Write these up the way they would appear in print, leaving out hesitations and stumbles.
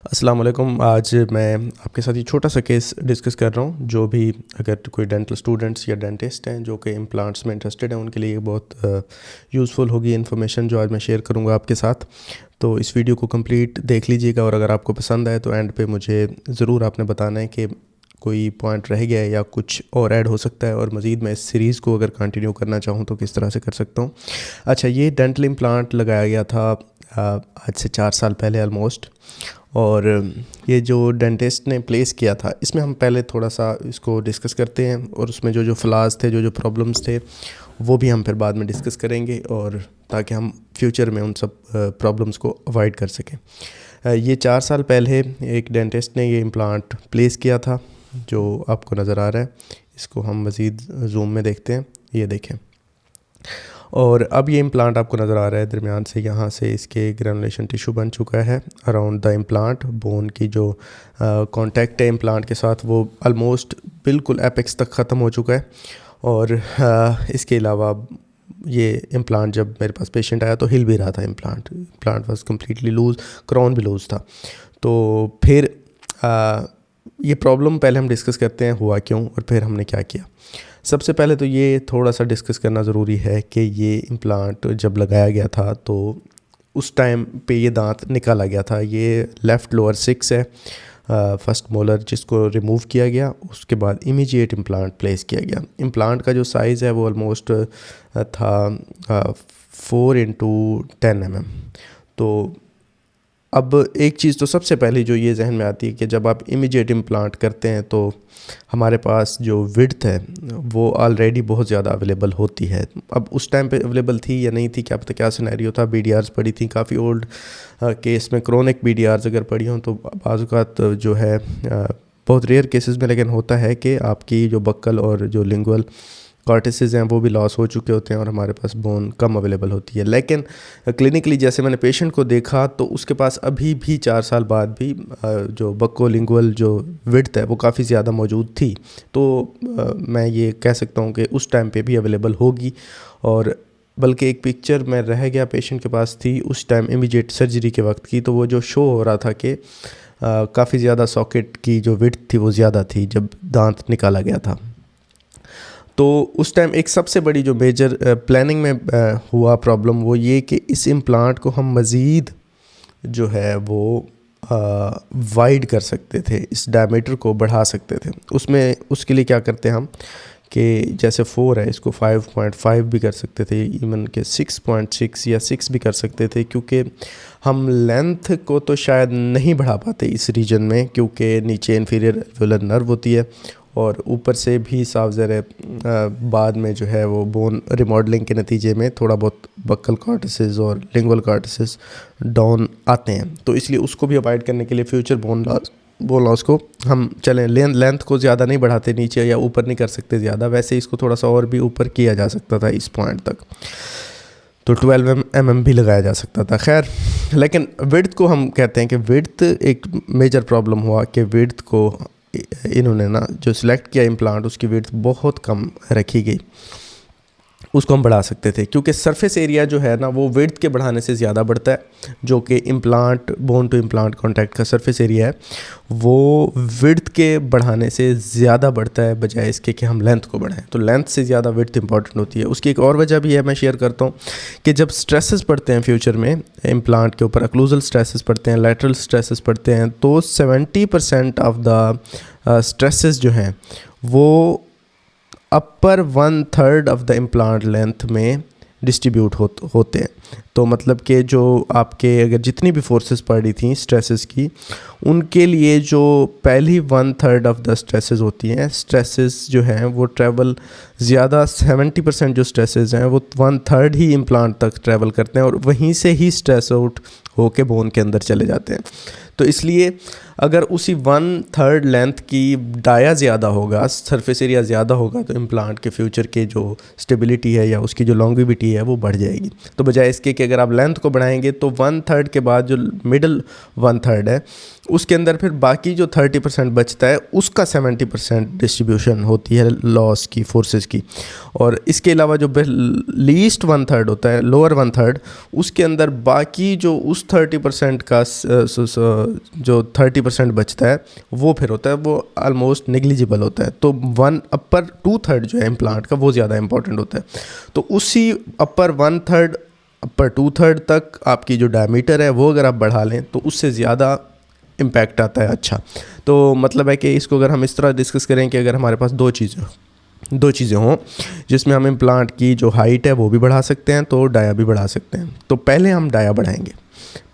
अस्सलाम वालेकुम। आज मैं आपके साथ ये छोटा सा केस डिस्कस कर रहा हूँ। जो भी अगर कोई डेंटल स्टूडेंट्स या डेंटिस्ट हैं जो कि इम्प्लांट्स में इंटरेस्टेड हैं, उनके लिए ये बहुत यूज़फुल होगी इन्फॉर्मेशन जो आज मैं शेयर करूँगा आपके साथ। तो इस वीडियो को कंप्लीट देख लीजिएगा और अगर आपको पसंद आए तो एंड पे मुझे ज़रूर आपने बताना है कि कोई पॉइंट रह गया है या कुछ और ऐड हो सकता है, और मज़ीद मैं इस सीरीज़ को अगर कंटिन्यू करना चाहूँ तो किस तरह से कर सकता हूँ। अच्छा, ये डेंटल इम्प्लांट लगाया गया था आज से 4 साल पहले ऑलमोस्ट। और ये जो डेंटिस्ट ने प्लेस किया था, इसमें हम पहले थोड़ा सा इसको डिस्कस करते हैं और उसमें जो जो फ्लास थे, जो जो प्रॉब्लम्स थे, वो भी हम फिर बाद में डिस्कस करेंगे, और ताकि हम फ्यूचर में उन सब प्रॉब्लम्स को अवॉइड कर सकें। ये 4 साल पहले एक डेंटिस्ट ने ये इम्प्लांट प्लेस किया था जो आपको नज़र आ रहा है। इसको हम मज़ीद जूम में देखते हैं, ये देखें। और अब ये इम्प्लांट आपको नज़र आ रहा है दरमियान से, यहाँ से इसके ग्रेनुलेशन टिश्यू बन चुका है अराउंड द इम्प्लांट। बोन की जो कांटेक्ट है इम्प्लांट के साथ वो ऑलमोस्ट बिल्कुल एपेक्स तक ख़त्म हो चुका है। और इसके अलावा ये इम्प्लांट जब मेरे पास पेशेंट आया तो हिल भी रहा था। Implant was completely loose, crown भी लूज़ था। तो फिर ये प्रॉब्लम पहले हम डिस्कस करते हैं हुआ क्यों और फिर हमने क्या किया। सबसे पहले तो ये थोड़ा सा डिस्कस करना ज़रूरी है कि ये इम्प्लांट जब लगाया गया था तो उस टाइम पे ये दांत निकाला गया था। ये लेफ़्ट लोअर 6 है, फर्स्ट मोलर जिसको रिमूव किया गया, उसके बाद इमीडिएट इम्प्लांट प्लेस किया गया। इम्प्लांट का जो साइज़ है वो ऑलमोस्ट था 4x10 mm। तो अब एक चीज़ तो सबसे पहले जो ये जहन में आती है कि जब आप इमीडिएट इम्प्लांट करते हैं तो हमारे पास जो विड्थ है वो ऑलरेडी बहुत ज़्यादा अवेलेबल होती है। अब उस टाइम पे अवेलेबल थी या नहीं थी, क्या पता क्या सिनेरियो था। बीडीआरस पड़ी थी, काफ़ी ओल्ड केस में क्रोनिक बीडीआरस अगर पड़ी हों तो बाज़ औक़ात जो है बहुत रेयर केसेस में लेकिन होता है कि आपकी जो बक्कल और जो लिंगुअल कॉर्टिसेस हैं वो भी लॉस हो चुके होते हैं और हमारे पास बोन कम अवेलेबल होती है। लेकिन क्लिनिकली जैसे मैंने पेशेंट को देखा तो उसके पास अभी भी 4 साल बाद भी जो बक्कोलिंगुअल जो विड्थ है वो काफ़ी ज़्यादा मौजूद थी। तो मैं ये कह सकता हूँ कि उस टाइम पे भी अवेलेबल होगी। और बल्कि एक पिक्चर में रह गया पेशेंट के पास थी उस टाइम इमीडिएट सर्जरी के वक्त की, तो वो जो शो हो रहा था कि काफ़ी ज़्यादा सॉकेट की जो विड्थ थी वो ज़्यादा थी जब दांत निकाला गया था। तो उस टाइम एक सबसे बड़ी जो मेजर प्लानिंग में हुआ प्रॉब्लम वो ये कि इस इम्प्लांट को हम मज़ीद जो है वो वाइड कर सकते थे, इस डायमीटर को बढ़ा सकते थे। उसमें उसके लिए क्या करते हैं हम कि जैसे 4 है इसको 5.5 भी कर सकते थे, इवन के 6.6 या 6 भी कर सकते थे, क्योंकि हम लेंथ को तो शायद नहीं बढ़ा पाते इस रीजन में, क्योंकि नीचे इन्फीरियर एल्वियोलर नर्व होती है और ऊपर से भी साफ ज़र बाद में जो है वो बोन रिमॉडलिंग के नतीजे में थोड़ा बहुत बक्कल कॉर्टिसेस और लिंगुअल कॉर्टिसेस डाउन आते हैं। तो इसलिए उसको भी अवॉइड करने के लिए फ्यूचर बोन लॉस को हम चलें लेंथ को ज़्यादा नहीं बढ़ाते, नीचे या ऊपर नहीं कर सकते ज़्यादा, वैसे इसको थोड़ा सा और भी ऊपर किया जा सकता था इस पॉइंट तक, तो 12 mm भी लगाया जा सकता था। खैर, लेकिन विड्थ को हम कहते हैं कि विड्थ एक मेजर प्रॉब्लम हुआ कि विड्थ को इन्होंने ना जो सिलेक्ट किया इम्प्लांट उसकी विड्थ बहुत कम रखी गई। उसको हम बढ़ा सकते थे क्योंकि सरफेस एरिया जो है ना वो विड्थ के बढ़ाने से ज़्यादा बढ़ता है, जो कि implant bone to implant contact का सरफेस एरिया है वो विड्थ के बढ़ाने से ज़्यादा बढ़ता है बजाय इसके कि हम लेंथ को बढ़ाएं। तो लेंथ से ज़्यादा विड्थ इंपॉर्टेंट होती है। उसकी एक और वजह भी है, मैं शेयर करता हूँ कि जब स्ट्रेसेस पड़ते हैं फ्यूचर में इम्प्लांट के ऊपर, अक्लूजल स्ट्रेसेस पड़ते हैं, लैटरल स्ट्रेसेस पड़ते हैं, तो 70% ऑफ द स्ट्रेसेस जो हैं वो अपर 1/3 ऑफ द इम्प्लांट लेंथ में डिस्ट्रीब्यूट होते हैं। तो मतलब कि जो आपके अगर जितनी भी फोर्सेस पड़ रही थी स्ट्रेसेस की, उनके लिए जो पहली 1/3 ऑफ द स्ट्रेसेस होती हैं, स्ट्रेसेस जो हैं वो ट्रैवल ज़्यादा 70% जो स्ट्रेसेस हैं वो 1/3 ही इम्प्लांट तक ट्रैवल करते हैं और वहीं से ही स्ट्रेस आउट होके बोन के अंदर चले जाते हैं। तो इसलिए अगर उसी 1/3 लेंथ की डाया ज़्यादा होगा, सरफेस एरिया ज़्यादा होगा, तो इम्प्लांट के फ्यूचर के जो स्टेबिलिटी है या उसकी जो लॉन्गिविटी है वो बढ़ जाएगी। तो बजाय इसके कि अगर आप लेंथ को बढ़ाएंगे तो 1/3 के बाद जो मिडल 1/3 है उसके अंदर फिर बाकी जो 30% बचता है उसका 70% डिस्ट्रीब्यूशन होती है लॉस की, फोर्सेस की। और इसके अलावा जो लीस्ट 1/3 होता है, लोअर 1/3, उसके अंदर बाकी जो उस 30% का जो 30% बचता है वो फिर होता है, वो ऑलमोस्ट नेग्लिजिबल होता है। तो अपर 2/3 जो है इम्प्लांट का वो ज़्यादा इंपॉर्टेंट होता है। तो उसी अपर 1/3 अपर 2/3 तक आपकी जो डायमीटर है वो अगर आप बढ़ा लें तो उससे ज़्यादा इम्पैक्ट आता है। अच्छा, तो मतलब है कि इसको अगर हम इस तरह डिस्कस करें कि अगर हमारे पास दो चीज़ें हों जिसमें हम इम्प्लांट की जो हाइट है वो भी बढ़ा सकते हैं, तो डाया भी बढ़ा सकते हैं। तो पहले हम डाया बढ़ाएंगे,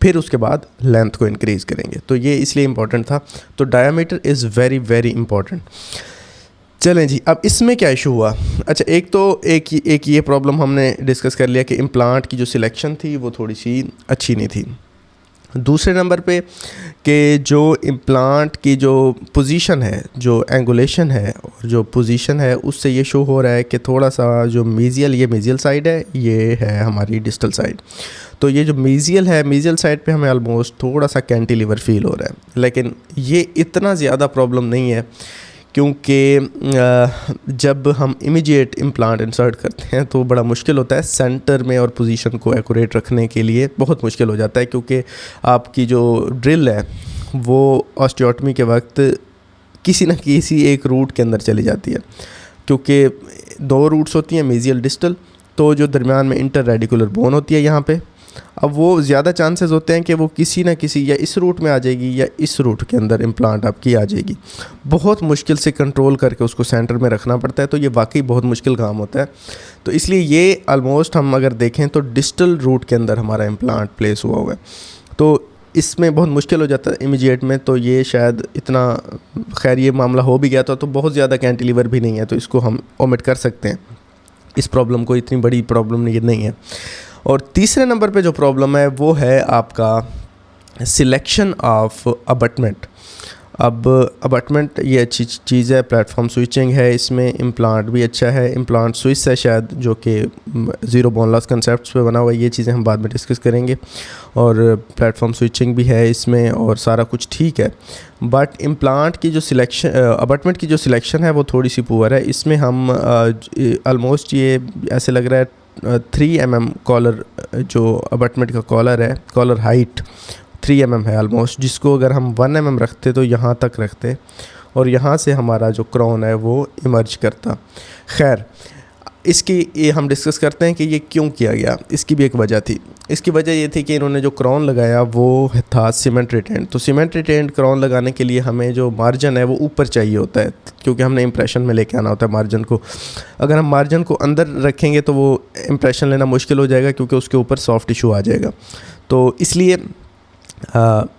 फिर उसके बाद लेंथ को इंक्रीज़ करेंगे। तो ये इसलिए इम्पॉर्टेंट था। तो diameter is very very important. चलें जी, अब इसमें क्या इशू हुआ। अच्छा, एक ये प्रॉब्लम हमने डिस्कस कर लिया कि इम्प्लांट की जो सिलेक्शन थी वो थोड़ी सी अच्छी नहीं थी। दूसरे नंबर पे कि जो इम्प्लांट की जो पोजीशन है, जो एंगुलेशन है और जो पोजीशन है, उससे ये शो हो रहा है कि थोड़ा सा जो ये मीजियल साइड है, ये है हमारी डिस्टल साइड। तो ये जो मीजियल साइड पे हमें ऑलमोस्ट थोड़ा सा कैंटिलीवर फील हो रहा है। लेकिन ये इतना ज़्यादा प्रॉब्लम नहीं है, क्योंकि जब हम इमीडिएट इम्प्लांट इंसर्ट करते हैं तो बड़ा मुश्किल होता है सेंटर में, और पोजीशन को एक्यूरेट रखने के लिए बहुत मुश्किल हो जाता है, क्योंकि आपकी जो ड्रिल है वो ऑस्टियोटमी के वक्त किसी न किसी एक रूट के अंदर चली जाती है, क्योंकि दो रूट्स होती हैं, मीजियल डिस्टल। तो जो दरमियान में इंटर रेडिकुलर बोन होती है यहाँ पे, अब वो ज़्यादा चांसेस होते हैं कि वो किसी ना किसी या इस रूट में आ जाएगी या इस रूट के अंदर इम्प्लांट आपकी आ जाएगी। बहुत मुश्किल से कंट्रोल करके उसको सेंटर में रखना पड़ता है। तो ये वाकई बहुत मुश्किल काम होता है। तो इसलिए ये ऑलमोस्ट हम अगर देखें तो डिस्टल रूट के अंदर हमारा इम्प्लांट प्लेस हुआ है, तो इसमें बहुत मुश्किल हो जाता है इमीडिएट में। तो ये शायद इतना, खैर ये मामला हो भी गया तो बहुत ज़्यादा कैंटिलीवर भी नहीं है, तो इसको हम ओमिट कर सकते हैं। इस प्रॉब्लम को इतनी बड़ी प्रॉब्लम नहीं है। और तीसरे नंबर पे जो प्रॉब्लम है वो है आपका सिलेक्शन ऑफ अबटमेंट। अब अबटमेंट ये अच्छी चीज़ है, प्लेटफॉर्म स्विचिंग है, इसमें इम्प्लांट भी अच्छा है। इम्प्लांट स्विच है शायद, जो कि ज़ीरो बोन लॉस कंसेप्ट पे बना हुआ है। ये चीज़ें हम बाद में डिस्कस करेंगे। और प्लेटफॉर्म स्विचिंग भी है इसमें और सारा कुछ ठीक है। बट इम्प्लांट की जो सिलेक्शन, अबटमेंट की जो सिलेक्शन है वो थोड़ी सी पुअर है। इसमें हम ऑलमोस्ट ये ऐसे लग रहा है 3 mm कॉलर, जो अबटमेंट का कॉलर है, कॉलर हाइट 3 mm है ऑलमोस्ट, जिसको अगर हम 1 mm रखते तो यहाँ तक रखते और यहाँ से हमारा जो क्राउन है वो इमर्ज करता। खैर, इसकी ये हम डिस्कस करते हैं कि ये क्यों किया गया। इसकी भी एक वजह थी। इसकी वजह ये थी कि इन्होंने जो क्राउन लगाया वो था सीमेंट रिटेंड। तो सीमेंट रिटेंड क्राउन लगाने के लिए हमें जो मार्जिन है वो ऊपर चाहिए होता है, क्योंकि हमने इम्प्रेशन में लेके आना होता है मार्जिन को। अगर हम मार्जिन को अंदर रखेंगे तो वो इम्प्रेशन लेना मुश्किल हो जाएगा, क्योंकि उसके ऊपर सॉफ्ट टिश्यू आ जाएगा। तो इसलिए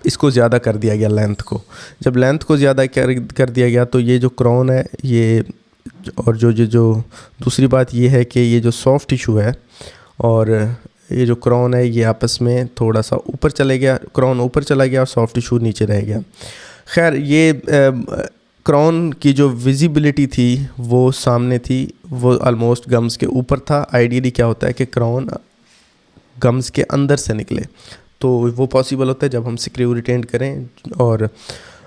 इसको ज़्यादा कर दिया गया लेंथ को। जब लेंथ को ज़्यादा कर दिया गया तो ये जो क्राउन है ये, और जो दूसरी बात ये है कि ये जो सॉफ्ट टिश्यू है और ये जो क्राउन है ये आपस में थोड़ा सा ऊपर चले गया, क्राउन ऊपर चला गया और सॉफ्ट टिश्यू नीचे रह गया। खैर, ये क्राउन की जो विजिबिलिटी थी वो सामने थी, वो ऑलमोस्ट गम्स के ऊपर था। आइडियली क्या होता है कि क्राउन गम्स के अंदर से निकले, तो वो पॉसिबल होता है जब हम स्क्रू रिटेंड करें और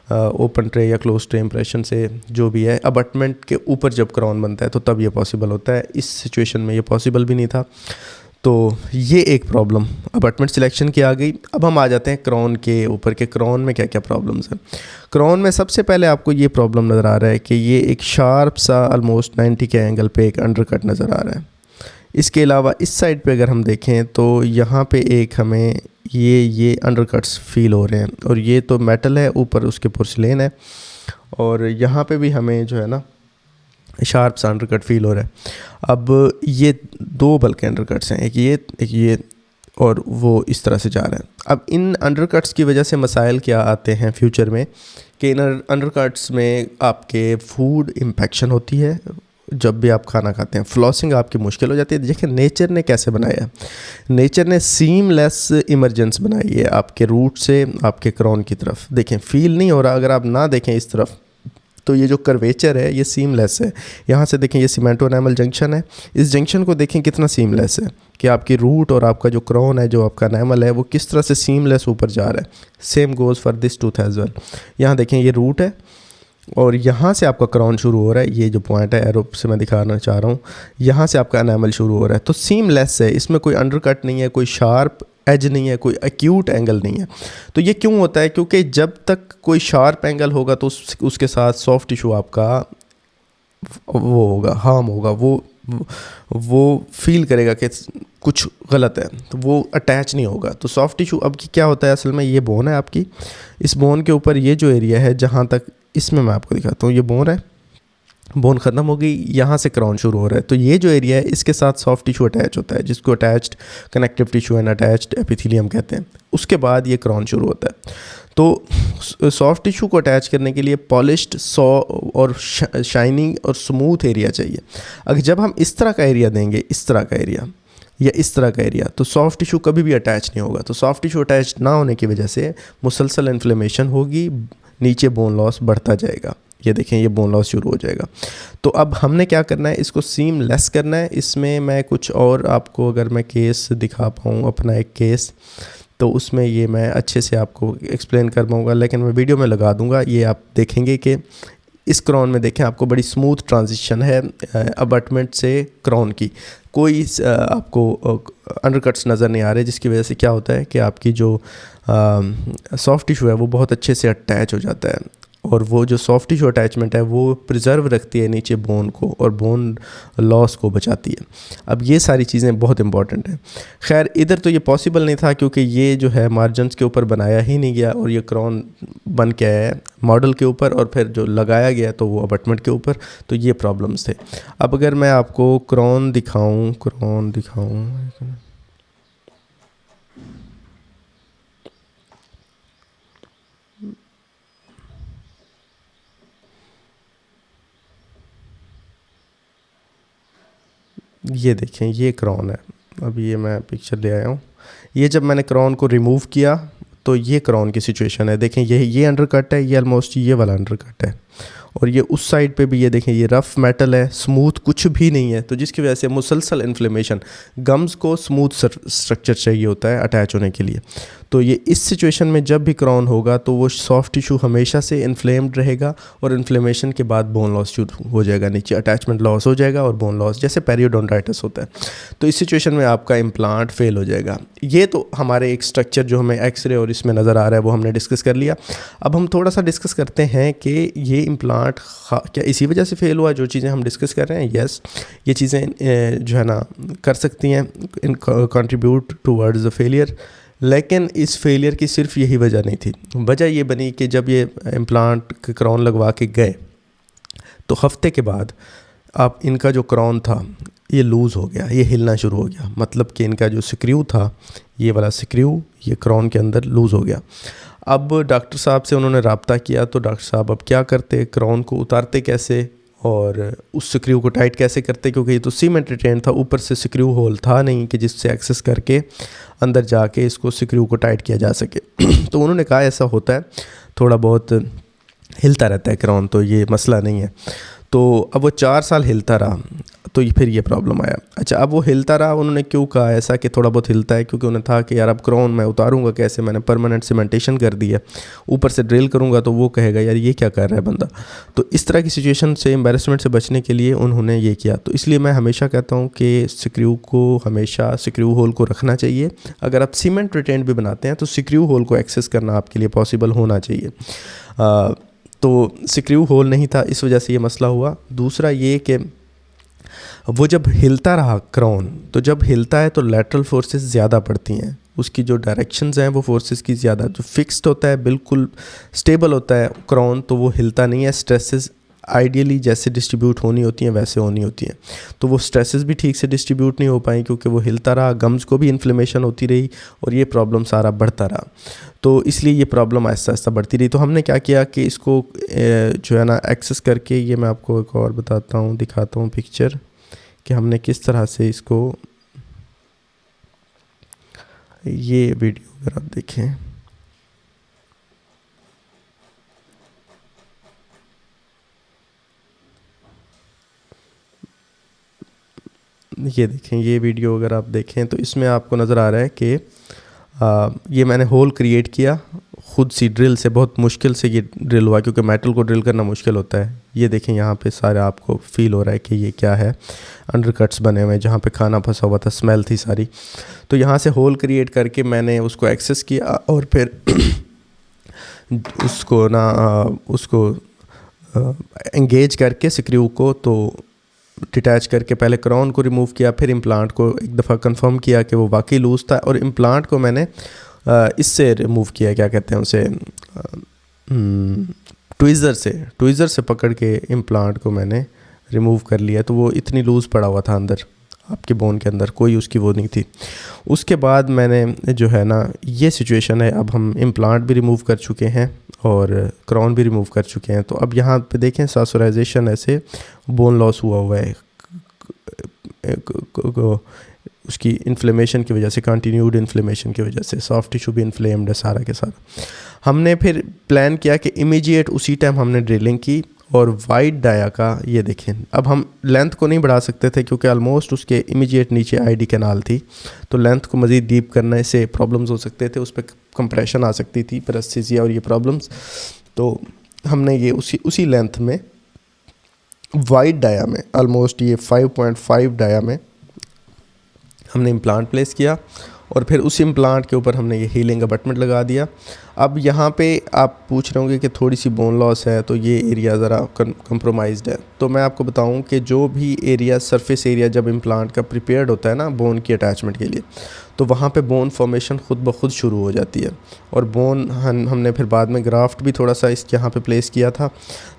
ओपन ट्रे या क्लोज ट्रे इम्प्रेशन से जो भी है अबटमेंट के ऊपर जब क्राउन बनता है तो तब ये पॉसिबल होता है। इस सिचुएशन में ये पॉसिबल भी नहीं था। तो ये एक प्रॉब्लम अबटमेंट सिलेक्शन की आ गई। अब हम आ जाते हैं क्राउन के ऊपर के क्राउन में क्या क्या प्रॉब्लम्स हैं। क्राउन में सबसे पहले आपको ये प्रॉब्लम नज़र आ रहा है कि ये एक शार्प सा ऑलमोस्ट 90 के एंगल पे एक अंडरकट नज़र आ रहा है। इसके अलावा इस साइड पे अगर हम देखें तो यहाँ पे एक हमें ये अंडरकट्स फील हो रहे हैं, और ये तो मेटल है, ऊपर उसके पोर्सिलेन है, और यहाँ पे भी हमें जो है ना शार्प सा अंडरकट फील हो रहा है। अब ये 2 बल्कि अंडरकट्स हैं, एक ये और वो इस तरह से जा रहा है। अब इन अंडरकट्स की वजह से मसाइल क्या आते हैं फ्यूचर में कि इन अंडरकट्स में आपके फूड इम्पेक्शन होती है। जब भी आप खाना खाते हैं फ्लॉसिंग आपकी मुश्किल हो जाती है। देखिए नेचर ने कैसे बनाया, नेचर ने सीमलेस इमरजेंस बनाई है आपके रूट से आपके क्राउन की तरफ। देखें फील नहीं हो रहा, अगर आप ना देखें इस तरफ तो ये जो कर्वेचर है ये सीमलेस है। यहाँ से देखें ये सीमेंटो एनामल जंक्शन है, इस जंक्शन को देखें कितना सीमलेस है कि आपकी रूट और आपका जो क्राउन है, जो आपका एनामल है, वो किस तरह से सीमलेस ऊपर जा रहा है। Same goes for this tooth as well. यहाँ देखें ये रूट है और यहाँ से आपका क्राउन शुरू हो रहा है, ये जो पॉइंट है एरो से मैं दिखाना चाह रहा हूँ, यहाँ से आपका एनामल शुरू हो रहा है। तो सीमलेस है, इसमें कोई अंडरकट नहीं है, कोई शार्प एज नहीं है, कोई एक्यूट एंगल नहीं है। तो ये क्यों होता है? क्योंकि जब तक कोई शार्प एंगल होगा तो उसके साथ सॉफ्ट टिश्यू आपका वो होगा, हार्म होगा, वो फील करेगा कि कुछ गलत है, तो वो अटैच नहीं होगा। तो सॉफ्ट टिश्यू अब क्या होता है, असल में ये बोन है आपकी, इस बोन के ऊपर ये जो एरिया है, जहाँ तक इसमें मैं आपको दिखाता हूँ, ये बोन है, बोन ख़त्म हो गई, यहाँ से क्राउन शुरू हो रहा है। तो ये जो एरिया है इसके साथ सॉफ्ट टिश्यू अटैच होता है, जिसको attached connective tissue and attached epithelium कहते हैं। उसके बाद ये क्राउन शुरू होता है। तो सॉफ्ट टिश्यू को अटैच करने के लिए पॉलिश्ड और शाइनिंग और स्मूथ एरिया चाहिए। अगर जब हम इस तरह का एरिया देंगे, इस तरह का एरिया या इस तरह का एरिया, तो सॉफ्ट टिश्यू कभी भी अटैच नहीं होगा। तो सॉफ्ट टिश्यू अटैच ना होने की वजह से मुसलसल इन्फ्लेमेशन होगी, नीचे बोन लॉस बढ़ता जाएगा। ये देखें ये बोन लॉस शुरू हो जाएगा। तो अब हमने क्या करना है, इसको सीमलेस करना है। इसमें मैं कुछ और आपको अगर मैं केस दिखा पाऊँ, अपना एक केस, तो उसमें ये मैं अच्छे से आपको एक्सप्लेन कर पाऊँगा, लेकिन मैं वीडियो में लगा दूँगा। ये आप देखेंगे कि इस क्राउन में देखें आपको बड़ी स्मूथ ट्रांजिशन है अबटमेंट से क्राउन की, कोई आपको अंडरकट्स नज़र नहीं आ रहे, जिसकी वजह से क्या होता है कि आपकी जो सॉफ्ट टिश्यू है वो बहुत अच्छे से अटैच हो जाता है। और वो जो सॉफ्ट टिश्यू अटैचमेंट है वो प्रिजर्व रखती है नीचे बोन को और बोन लॉस को बचाती है। अब ये सारी चीज़ें बहुत इंपॉर्टेंट हैं। खैर इधर तो ये पॉसिबल नहीं था क्योंकि ये जो है मार्जिन्स के ऊपर बनाया ही नहीं गया और ये क्राउन बन के आया है मॉडल के ऊपर, और फिर जो लगाया गया तो वो अबटमेंट के ऊपर। तो ये प्रॉब्लम्स थे। अब अगर मैं आपको क्राउन दिखाऊँ ये देखें ये क्राउन है। अब ये मैं पिक्चर ले आया हूँ। ये जब मैंने क्राउन को रिमूव किया तो ये क्राउन की सिचुएशन है। देखें ये अंडरकट है, ये ऑलमोस्ट ये वाला अंडरकट है, और ये उस साइड पे भी ये देखें ये रफ़ मेटल है, स्मूथ कुछ भी नहीं है। तो जिसकी वजह से मुसलसल इन्फ्लेमेशन, गम्स को स्मूथ स्ट्रक्चर चाहिए होता है अटैच होने के लिए। तो ये इस सिचुएशन में जब भी क्राउन होगा तो वो सॉफ्ट टिश्यू हमेशा से इन्फ्लेम्ड रहेगा और इन्फ्लेमेशन के बाद बोन लॉस शुरू हो जाएगा, नीचे अटैचमेंट लॉस हो जाएगा और बोन लॉस, जैसे पेरियोडोंटाइटिस होता है। तो इस सिचुएशन में आपका इम्प्लांट फेल हो जाएगा। ये तो हमारे एक स्ट्रक्चर जो हमें एक्सरे और इसमें नज़र आ रहा है वो हमने डिस्कस कर लिया। अब हम थोड़ा सा डिस्कस करते हैं कि ये इम्प्लांट क्या इसी वजह से फेल हुआ, जो चीज़ें हम डिस्कस कर रहे हैं। यस, ये चीज़ें जो है ना कर सकती हैं इन कंट्रीब्यूट टूवर्ड्स द फेलियर, लेकिन इस फेलियर की सिर्फ यही वजह नहीं थी। वजह ये बनी कि जब ये इम्प्लांट क्राउन लगवा के गए तो हफ्ते के बाद आप इनका जो क्राउन था ये लूज़ हो गया, ये हिलना शुरू हो गया। मतलब कि इनका जो स्क्रू था, ये वाला स्क्रू ये क्राउन के अंदर लूज़ हो गया। अब डॉक्टर साहब से उन्होंने रब्ता किया, तो डॉक्टर साहब अब क्या करते, क्राउन को उतारते कैसे और उस स्क्रू को टाइट कैसे करते, क्योंकि ये तो सीमेंट रिटेन था, ऊपर से स्क्रू होल था नहीं कि जिससे एक्सेस करके अंदर जाके इसको स्क्रू को टाइट किया जा सके। तो उन्होंने कहा ऐसा होता है, थोड़ा बहुत हिलता रहता है क्राउन, तो ये मसला नहीं है। तो अब वो 4 साल हिलता रहा, तो फिर ये प्रॉब्लम आया। अच्छा, अब वो हिलता रहा, उन्होंने क्यों कहा ऐसा कि थोड़ा बहुत हिलता है, क्योंकि उन्हें था कि यार अब क्राउन मैं उतारूंगा कैसे, मैंने परमानेंट सीमेंटेशन कर दी है, ऊपर से ड्रिल करूंगा तो वो कहेगा यार ये क्या कर रहा है बंदा। तो इस तरह की सिचुएशन से, एम्बैरेसमेंट से बचने के लिए उन्होंने ये किया। तो इसलिए मैं हमेशा कहता हूँ कि स्क्रू को हमेशा स्क्रू होल को रखना चाहिए। अगर आप सीमेंट रिटेन भी बनाते हैं तो स्क्रू होल को एक्सेस करना आपके लिए पॉसिबल होना चाहिए। तो स्क्रू होल नहीं था, इस वजह से ये मसला हुआ। दूसरा ये कि वो जब हिलता रहा क्राउन, तो जब हिलता है तो लैटरल फोर्सेस ज़्यादा पड़ती हैं, उसकी जो डायरेक्शंस हैं वो फोर्सेस की ज़्यादा, जो फिक्स्ड होता है बिल्कुल स्टेबल होता है क्राउन, तो वो हिलता नहीं है। स्ट्रेसेस आइडियली जैसे डिस्ट्रीब्यूट होनी होती हैं वैसे होनी होती हैं, तो वो स्ट्रेसेस भी ठीक से डिस्ट्रीब्यूट नहीं हो पाई क्योंकि वो हिलता रहा, गम्स को भी इन्फ्लेमेशन होती रही और ये प्रॉब्लम सारा बढ़ता रहा। तो इसलिए ये प्रॉब्लम आहिस्ता आहिस्ता बढ़ती रही। तो हमने क्या किया कि इसको जो है ना एक्सेस करके, ये मैं आपको एक और बताता हूँ, दिखाता हूँ पिक्चर कि हमने किस तरह से इसको, ये वीडियो अगर आप देखें, ये देखें, ये वीडियो अगर आप देखें तो इसमें आपको नज़र आ रहा है कि ये मैंने होल क्रिएट किया खुद सी ड्रिल से। बहुत मुश्किल से ये ड्रिल हुआ क्योंकि मेटल को ड्रिल करना मुश्किल होता है। ये देखें यहाँ पे सारे आपको फील हो रहा है कि ये क्या है, अंडरकट्स बने हुए हैं जहाँ पे खाना फंसा हुआ था, स्मेल थी सारी। तो यहाँ से होल क्रिएट करके मैंने उसको एक्सेस किया और फिर उसको एंगेज करके स्क्रू को तो डिटैच करके पहले क्राउन को रिमूव किया, फिर इम्प्लांट को एक दफ़ा कंफर्म किया कि वो वाकई लूज़ था, और इम्प्लांट को मैंने इससे रिमूव किया, क्या कहते हैं उसे, ट्विज़र से पकड़ के इम्प्लांट को मैंने रिमूव कर लिया। तो वो इतनी लूज़ पड़ा हुआ था अंदर आपके बोन के अंदर, कोई उसकी वो नहीं थी। उसके बाद मैंने जो है ना, ये सिचुएशन है, अब हम इम्प्लांट भी रिमूव कर चुके हैं और क्राउन भी रिमूव कर चुके हैं। तो अब यहाँ पे देखें सासुराइजेशन ऐसे बोन लॉस हुआ है उसकी इन्फ्लेमेशन की वजह से, कंटिन्यूड इन्फ्लेमेशन की वजह से सॉफ्ट टिश्यू भी इन्फ्लेम्ड है सारा के सारा। हमने फिर प्लान किया कि इमीडिएट उसी टाइम हमने ड्रिलिंग की और वाइट डाया का, ये देखें, अब हम लेंथ को नहीं बढ़ा सकते थे क्योंकि ऑलमोस्ट उसके इमीडिएट नीचे आईडी कैनाल थी, तो लेंथ को मज़ीद डीप करने से प्रॉब्लम्स हो सकते थे, उस पर कंप्रेशन आ सकती थी, पैरेस्थीसिया और ये प्रॉब्लम्स। तो हमने ये उसी लेंथ में वाइट डाया में, ऑलमोस्ट ये 5.5 डाया में हमने इम्प्लांट प्लेस किया और फिर उस इम्प्लांट के ऊपर हमने ये हीलिंग अबटमेंट लगा दिया। अब यहाँ पे आप पूछ रहे होंगे कि थोड़ी सी बोन लॉस है तो ये एरिया ज़रा कंप्रोमाइज्ड है। तो मैं आपको बताऊँ कि जो भी एरिया, सरफेस एरिया जब इम्प्लांट का प्रिपेयर्ड होता है ना बोन की अटैचमेंट के लिए, तो वहाँ पे बोन फॉर्मेशन खुद ब खुद शुरू हो जाती है। और बोन हमने फिर बाद में ग्राफ्ट भी थोड़ा सा इस यहाँ पे प्लेस किया था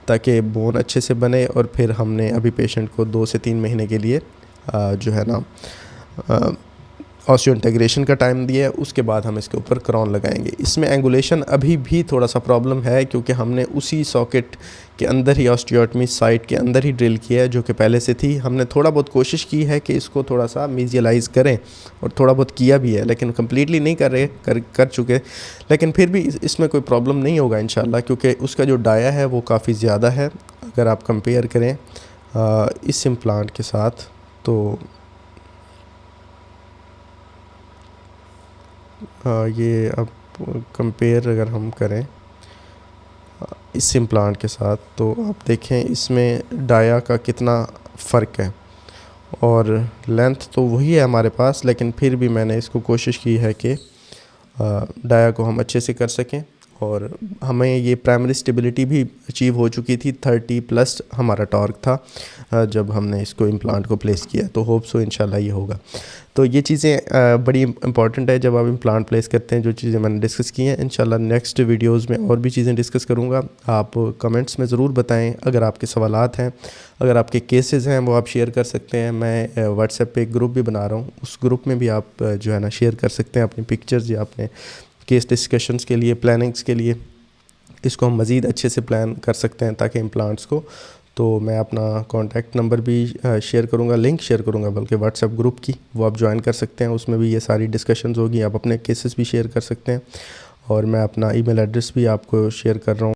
ताकि बोन अच्छे से बने। और फिर हमने अभी पेशेंट को 2 से 3 महीने के लिए जो है ना ऑस्टियो इंटीग्रेशन का टाइम दिया है। उसके बाद हम इसके ऊपर क्राउन लगाएंगे। इसमें एंगुलेशन अभी भी थोड़ा सा प्रॉब्लम है क्योंकि हमने उसी सॉकेट के अंदर ही, ऑस्टियोटमी साइट के अंदर ही ड्रिल किया है जो कि पहले से थी। हमने थोड़ा बहुत कोशिश की है कि इसको थोड़ा सा मीजियलाइज़ करें और थोड़ा बहुत किया भी है, लेकिन कम्प्लीटली नहीं कर चुके। लेकिन फिर भी इसमें कोई प्रॉब्लम नहीं होगा इंशाल्लाह, क्योंकि उसका जो डाया है वो काफ़ी ज़्यादा है अगर आप कंपेयर करें इस इम्प्लांट के साथ। तो ये अब कंपेयर अगर हम करें इस इम्प्लांट के साथ तो आप देखें इसमें डाया का कितना फ़र्क है। और लेंथ तो वही है हमारे पास, लेकिन फिर भी मैंने इसको कोशिश की है कि डाया को हम अच्छे से कर सकें। और हमें ये प्राइमरी स्टेबिलिटी भी अचीव हो चुकी थी, 30+ हमारा टॉर्क था जब हमने इसको इम्प्लांट को प्लेस किया। तो होप सो इंशाल्लाह ये होगा। तो ये चीज़ें बड़ी इंपॉर्टेंट है जब आप इम्प्लांट प्लेस करते हैं, जो चीज़ें मैंने डिस्कस की हैं। इंशाल्लाह नेक्स्ट वीडियोज़ में और भी चीज़ें डिस्कस करूँगा। आप कमेंट्स में ज़रूर बताएँ अगर आपके सवालात हैं, अगर आपके केसेस हैं वो आप शेयर कर सकते हैं। मैं व्हाट्सएप पे एक ग्रुप भी बना रहा हूँ, उस ग्रुप में भी आप जो है ना शेयर कर सकते हैं अपनी पिक्चर्स या अपने केस डिस्कशंस के लिए, प्लानिंग्स के लिए। इसको हम मज़ीद अच्छे से प्लान कर सकते हैं ताकि इम्प्लांट्स को। तो मैं अपना कॉन्टैक्ट नंबर भी शेयर करूँगा, लिंक शेयर करूँगा बल्कि व्हाट्सएप ग्रुप की, वो आप ज्वाइन कर सकते हैं। उसमें भी ये सारी डिस्कशंस होगी, आप अपने केसेस भी शेयर कर सकते हैं। और मैं अपना ईमेल एड्रेस भी आपको शेयर कर रहा हूँ।